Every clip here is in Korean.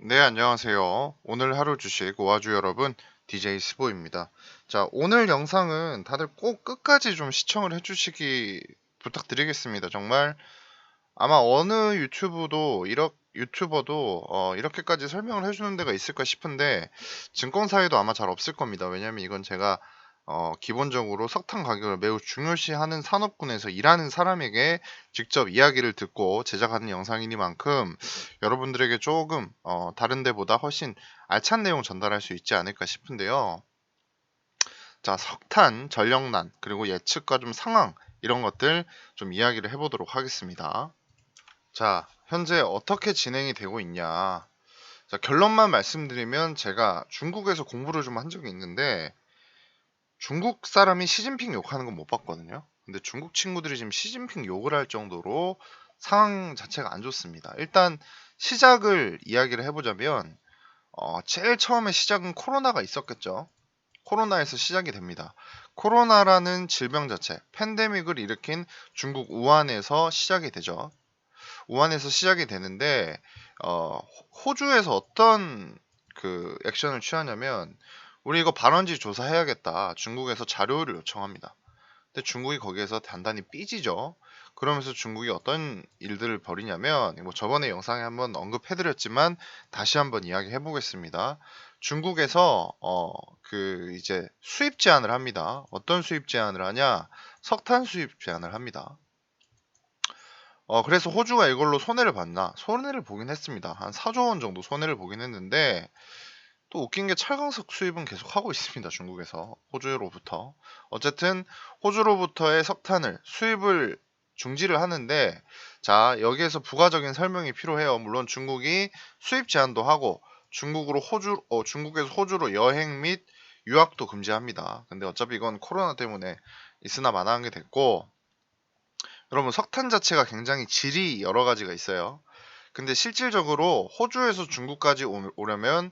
네, 안녕하세요. 오늘 하루 주식 오아주 여러분, DJ 스보입니다. 자, 오늘 영상은 다들 꼭 끝까지 좀 시청을 해주시기 부탁드리겠습니다. 정말 아마 어느 유튜버도 이렇게까지 설명을 해주는 데가 있을까 싶은데 증권사에도 아마 잘 없을 겁니다. 왜냐면 이건 제가 기본적으로 석탄 가격을 매우 중요시하는 산업군에서 일하는 사람에게 직접 이야기를 듣고 제작하는 영상이니만큼 여러분들에게 조금 다른 데보다 훨씬 알찬 내용 전달할 수 있지 않을까 싶은데요. 자, 석탄, 전력난, 그리고 예측과 좀 상황 이런 것들 좀 이야기를 해보도록 하겠습니다. 자, 현재 어떻게 진행이 되고 있냐. 자, 결론만 말씀드리면 제가 중국에서 공부를 좀 한 적이 있는데 중국 사람이 시진핑 욕하는 건 못 봤거든요. 근데 중국 친구들이 지금 시진핑 욕을 할 정도로 상황 자체가 안 좋습니다. 일단 시작을 이야기를 해보자면 제일 처음에 시작은 코로나가 있었겠죠. 코로나에서 시작이 됩니다. 코로나라는 질병 자체, 팬데믹을 일으킨 중국 우한에서 시작이 되죠. 우한에서 시작이 되는데 호주에서 어떤 그 액션을 취하냐면 우리 이거 발원지 조사해야겠다. 중국에서 자료를 요청합니다. 근데 중국이 거기에서 단단히 삐지죠. 그러면서 중국이 어떤 일들을 벌이냐면 뭐 저번에 영상에 한번 언급해드렸지만 다시 한번 이야기해 보겠습니다. 중국에서 그 이제 수입 제한을 합니다. 어떤 수입 제한을 하냐? 석탄 수입 제한을 합니다. 그래서 호주가 이걸로 손해를 봤나? 손해를 보긴 했습니다. 한 4조 원 정도 손해를 보긴 했는데 또 웃긴 게 철강석 수입은 계속 하고 있습니다. 중국에서 호주로부터. 어쨌든 호주로부터의 석탄을 수입을 중지를 하는데 자 여기에서 부가적인 설명이 필요해요. 물론 중국이 수입 제한도 하고 중국에서 호주로 여행 및 유학도 금지합니다. 근데 어차피 이건 코로나 때문에 있으나 마나한 게 됐고 여러분 석탄 자체가 굉장히 질이 여러 가지가 있어요. 근데 실질적으로 호주에서 중국까지 오려면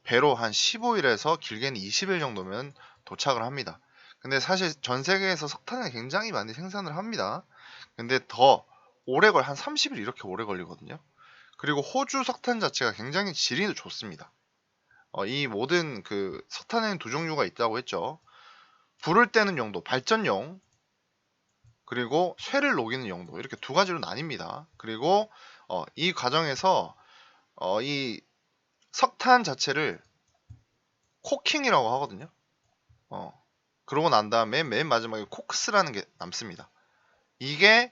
배로 한 15일에서 길게는 20일 정도면 도착을 합니다. 근데 사실 전 세계에서 석탄을 굉장히 많이 생산을 합니다. 근데 더 한 30일 이렇게 오래 걸리거든요. 그리고 호주 석탄 자체가 굉장히 질이 좋습니다. 이 모든 그 석탄에는 두 종류가 있다고 했죠. 불을 때는 용도, 발전용, 그리고 쇠를 녹이는 용도 이렇게 두 가지로 나뉩니다. 그리고 이 과정에서 이 석탄 자체를 코킹이라고 하거든요. 어, 그러고 난 다음에 맨 마지막에 코크스라는 게 남습니다. 이게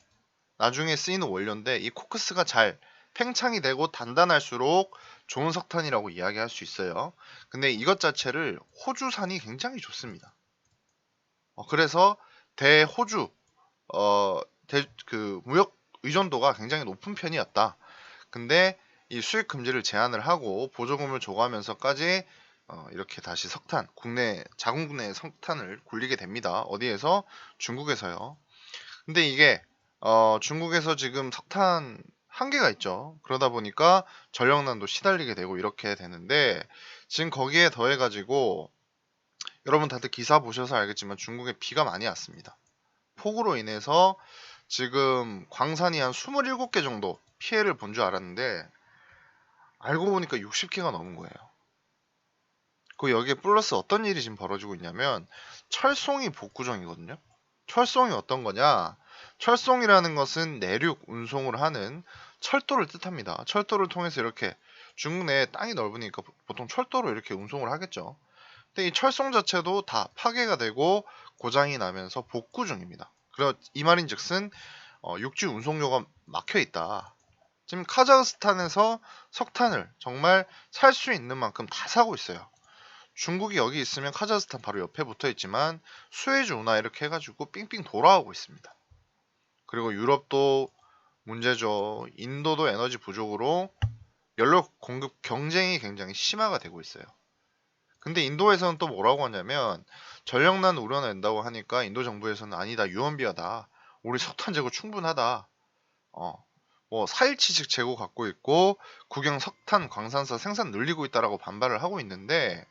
나중에 쓰이는 원료인데 이 코크스가 잘 팽창이 되고 단단할수록 좋은 석탄이라고 이야기할 수 있어요. 근데 이것 자체를 호주산이 굉장히 좋습니다. 그래서 대호주 그 무역 의존도가 굉장히 높은 편이었다. 근데 이 수입 금지를 제한을 하고 보조금을 줘가면서까지 이렇게 다시 자국내 석탄을 굴리게 됩니다. 어디에서? 중국에서요. 근데 이게 중국에서 지금 석탄 한계가 있죠. 그러다 보니까 전력난도 시달리게 되고 이렇게 되는데 지금 거기에 더해가지고 여러분 다들 기사 보셔서 알겠지만 중국에 비가 많이 왔습니다. 폭우로 인해서 지금 광산이 한 27개 정도 피해를 본 줄 알았는데 알고 보니까 60개가 넘은 거예요. 그 여기에 플러스 어떤 일이 지금 벌어지고 있냐면 철송이 복구정이거든요. 철송이 어떤 거냐? 철송이라는 것은 내륙 운송을 하는 철도를 뜻합니다. 철도를 통해서 이렇게 중국 내에 땅이 넓으니까 보통 철도로 이렇게 운송을 하겠죠. 근데 이 철송 자체도 다 파괴가 되고 고장이 나면서 복구 중입니다. 그래 이 말인즉슨 육지 운송료가 막혀 있다. 지금 카자흐스탄에서 석탄을 정말 살 수 있는 만큼 다 사고 있어요. 중국이 여기 있으면 카자흐스탄 바로 옆에 붙어 있지만 수에즈 운하 이렇게 해가지고 삥삥 돌아오고 있습니다. 그리고 유럽도 문제죠. 인도도 에너지 부족으로 연료 공급 경쟁이 굉장히 심화가 되고 있어요. 근데 인도에서는 또 뭐라고 하냐면 전력난 우려낸다고 하니까 인도 정부에서는 아니다 유언비어다. 우리 석탄 재고 충분하다. 뭐 4일치식 재고 갖고 있고 국영 석탄 광산사 생산 늘리고 있다라고 반발을 하고 있는데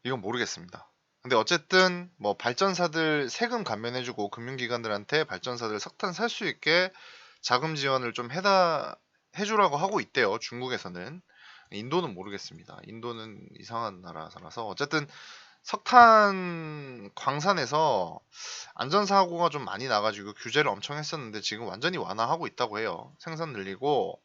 이건 모르겠습니다. 근데 어쨌든 뭐 발전사들 세금 감면해주고 금융기관들한테 발전사들 석탄 살 수 있게 자금 지원을 좀 해주라고 하고 있대요. 중국에서는. 인도는 모르겠습니다. 인도는 이상한 나라라서 어쨌든 석탄 광산에서 안전사고가 좀 많이 나가지고 규제를 엄청 했었는데 지금 완전히 완화하고 있다고 해요. 생산 늘리고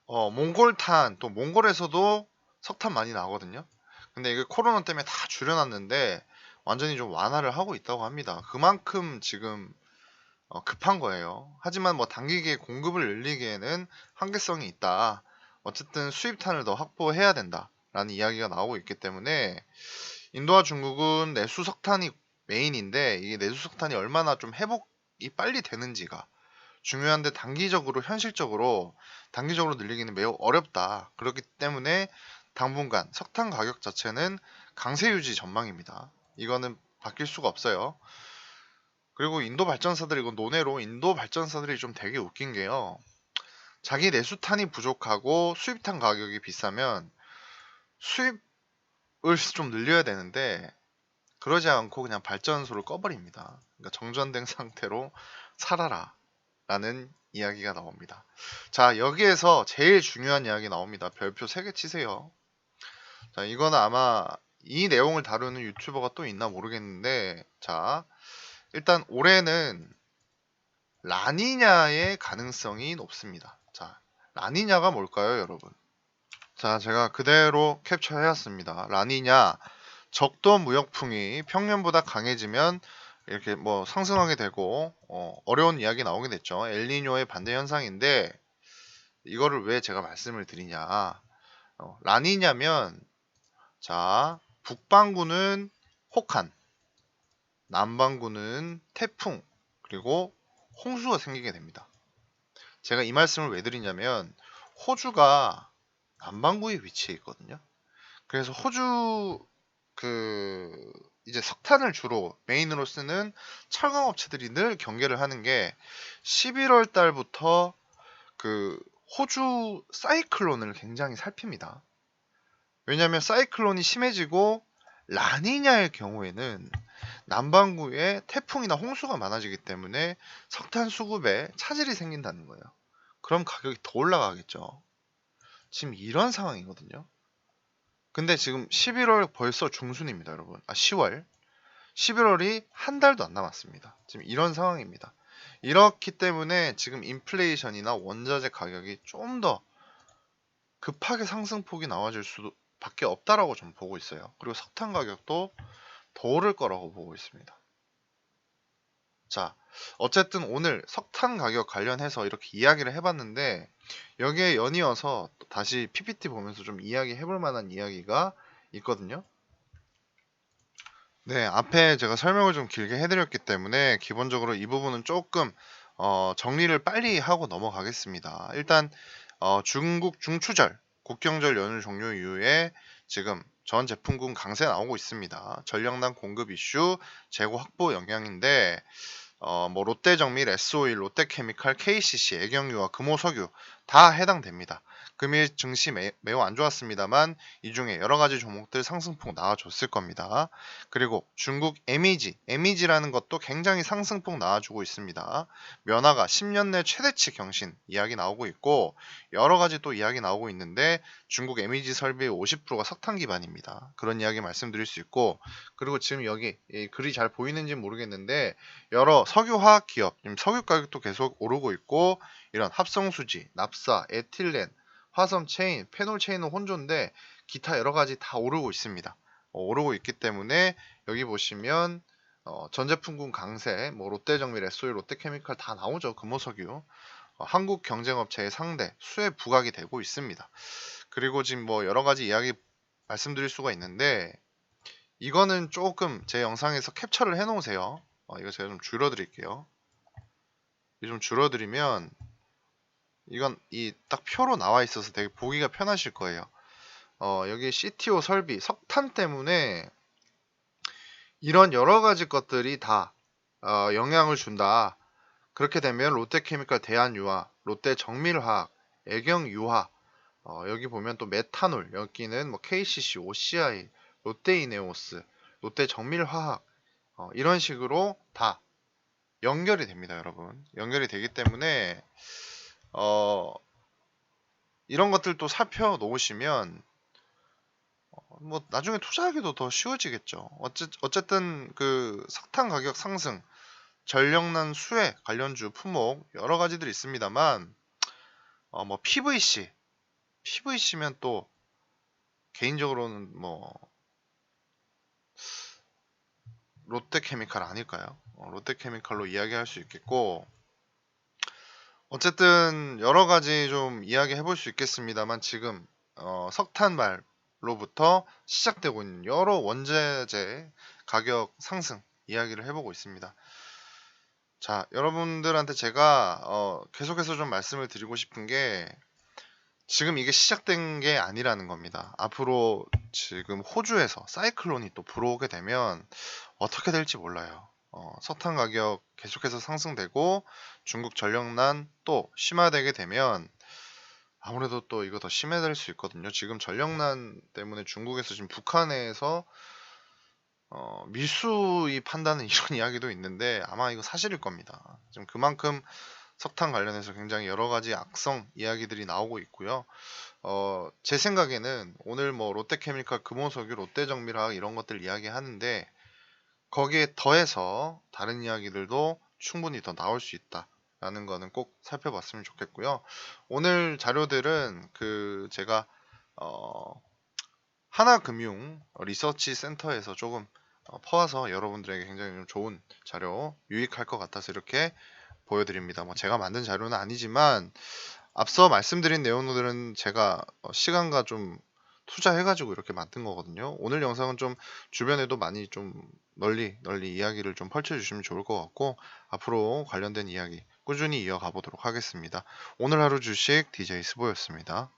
몽골탄 또 몽골에서도 석탄 많이 나거든요. 근데 이게 코로나 때문에 다 줄여놨는데 완전히 좀 완화를 하고 있다고 합니다. 그만큼 지금 급한 거예요. 하지만 뭐 단기기에 공급을 늘리기에는 한계성이 있다. 어쨌든 수입탄을 더 확보해야 된다라는 이야기가 나오고 있기 때문에 인도와 중국은 내수 석탄이 메인인데 이게 내수 석탄이 얼마나 좀 회복이 빨리 되는지가 중요한데 단기적으로 늘리기는 매우 어렵다. 그렇기 때문에 당분간 석탄 가격 자체는 강세 유지 전망입니다. 이거는 바뀔 수가 없어요. 그리고 이건 논외로 인도 발전사들이 좀 되게 웃긴 게요. 자기 내수탄이 부족하고 수입탄 가격이 비싸면 수입을 좀 늘려야 되는데 그러지 않고 그냥 발전소를 꺼버립니다. 그러니까 정전된 상태로 살아라 라는 이야기가 나옵니다. 자, 여기에서 제일 중요한 이야기 나옵니다. 별표 3개 치세요. 자, 이거는 아마 이 내용을 다루는 유튜버가 또 있나 모르겠는데, 자, 일단 올해는 라니냐의 가능성이 높습니다. 자, 라니냐가 뭘까요, 여러분? 자, 제가 그대로 캡처해왔습니다. 라니냐, 적도 무역풍이 평년보다 강해지면 이렇게 뭐 상승하게 되고 어려운 이야기 나오게 됐죠. 엘니뇨의 반대 현상인데 이거를 왜 제가 말씀을 드리냐. 라니냐면 자, 북반구는 혹한, 남반구는 태풍, 그리고 홍수가 생기게 됩니다. 제가 이 말씀을 왜 드리냐면 호주가 남반구에 위치해 있거든요. 그래서 호주 이제 석탄을 주로 메인으로 쓰는 철강 업체들이 늘 경계를 하는 게 11월 달부터 그 호주 사이클론을 굉장히 살핍니다. 왜냐하면 사이클론이 심해지고 라니냐의 경우에는 남반구에 태풍이나 홍수가 많아지기 때문에 석탄 수급에 차질이 생긴다는 거예요. 그럼 가격이 더 올라가겠죠. 지금 이런 상황이거든요. 근데 지금 11월 벌써 중순입니다, 여러분. 10월. 11월이 한 달도 안 남았습니다. 지금 이런 상황입니다. 이렇기 때문에 지금 인플레이션이나 원자재 가격이 좀 더 급하게 상승폭이 나와줄 수밖에 없다라고 좀 보고 있어요. 그리고 석탄 가격도 더 오를 거라고 보고 있습니다. 자, 어쨌든 오늘 석탄 가격 관련해서 이렇게 이야기를 해봤는데 여기에 연이어서 또 다시 PPT 보면서 좀 이야기 해볼 만한 이야기가 있거든요. 네, 앞에 제가 설명을 좀 길게 해드렸기 때문에 기본적으로 이 부분은 조금 정리를 빨리 하고 넘어가겠습니다. 일단 중국 중추절 국경절 연휴 종료 이후에 지금 전 제품군 강세 나오고 있습니다. 전력난 공급 이슈, 재고 확보 영향인데 뭐 롯데정밀, S오일, 롯데케미칼, KCC, 애경유화, 금호석유 다 해당됩니다. 금일 증시 매우 안 좋았습니다만 이 중에 여러 가지 종목들 상승폭 나와줬을 겁니다. 그리고 중국 MEG라는 것도 굉장히 상승폭 나와주고 있습니다. 면화가 10년 내 최대치 경신 이야기 나오고 있고 여러 가지 또 이야기 나오고 있는데 중국 MEG 설비의 50%가 석탄 기반입니다. 그런 이야기 말씀드릴 수 있고 그리고 지금 여기 글이 잘 보이는지 모르겠는데 여러 석유화학 기업, 지금 석유 가격도 계속 오르고 있고 이런 합성수지, 납사, 에틸렌, 화섬 체인, 페놀 체인은 혼조인데 기타 여러 가지 다 오르고 있습니다. 오르고 있기 때문에 여기 보시면 전제품군 강세, 뭐 롯데정밀, S오일, 롯데케미칼 다 나오죠. 금호석유. 한국 경쟁업체의 상대, 수혜 부각이 되고 있습니다. 그리고 지금 뭐 여러 가지 이야기 말씀드릴 수가 있는데 이거는 조금 제 영상에서 캡처를 해 놓으세요. 이거 제가 좀 줄여드릴게요. 좀 줄여드리면 이건 이 딱 표로 나와 있어서 되게 보기가 편하실 거예요. 여기 CTO 설비, 석탄 때문에 이런 여러 가지 것들이 다 영향을 준다. 그렇게 되면 롯데케미칼 대한유화, 롯데정밀화학, 애경유화, 여기 보면 또 메탄올, 여기는 뭐 KCC, OCI, 롯데이네오스, 롯데정밀화학 이런 식으로 다 연결이 됩니다, 여러분. 연결이 되기 때문에 어, 이런 것들도 살펴놓으시면 뭐 나중에 투자하기도 더 쉬워지겠죠. 어쨌든 그 석탄 가격 상승, 전력난 수혜 관련주 품목 여러 가지들이 있습니다만 뭐 PVC면 또 개인적으로는 뭐 롯데케미칼 아닐까요? 롯데케미칼로 이야기할 수 있겠고 어쨌든 여러 가지 좀 이야기해 볼 수 있겠습니다만 지금 석탄말로부터 시작되고 있는 여러 원자재 가격 상승 이야기를 해보고 있습니다. 자, 여러분들한테 제가 계속해서 좀 말씀을 드리고 싶은 게 지금 이게 시작된 게 아니라는 겁니다. 앞으로 지금 호주에서 사이클론이 또 불어오게 되면 어떻게 될지 몰라요. 석탄 가격 계속해서 상승되고 중국 전력난 또 심화되게 되면 아무래도 또 이거 더 심해질 수 있거든요. 지금 전력난 때문에 중국에서 지금 북한에서 밀수입한다는 이런 이야기도 있는데 아마 이거 사실일 겁니다. 지금 그만큼 석탄 관련해서 굉장히 여러 가지 악성 이야기들이 나오고 있고요. 제 생각에는 오늘 뭐 롯데케미칼, 금호석유, 롯데정밀화학 이런 것들 이야기하는데 거기에 더해서 다른 이야기들도 충분히 더 나올 수 있다라는 거는 꼭 살펴봤으면 좋겠고요. 오늘 자료들은 그 제가 하나금융 리서치 센터에서 조금 퍼와서 여러분들에게 굉장히 좀 좋은 자료, 유익할 것 같아서 이렇게 보여드립니다. 뭐 제가 만든 자료는 아니지만 앞서 말씀드린 내용들은 제가 시간과 좀 투자해가지고 이렇게 만든 거거든요. 오늘 영상은 좀 주변에도 많이 좀 널리 이야기를 좀 펼쳐주시면 좋을 것 같고 앞으로 관련된 이야기 꾸준히 이어가 보도록 하겠습니다. 오늘 하루 주식 DJ 스보였습니다.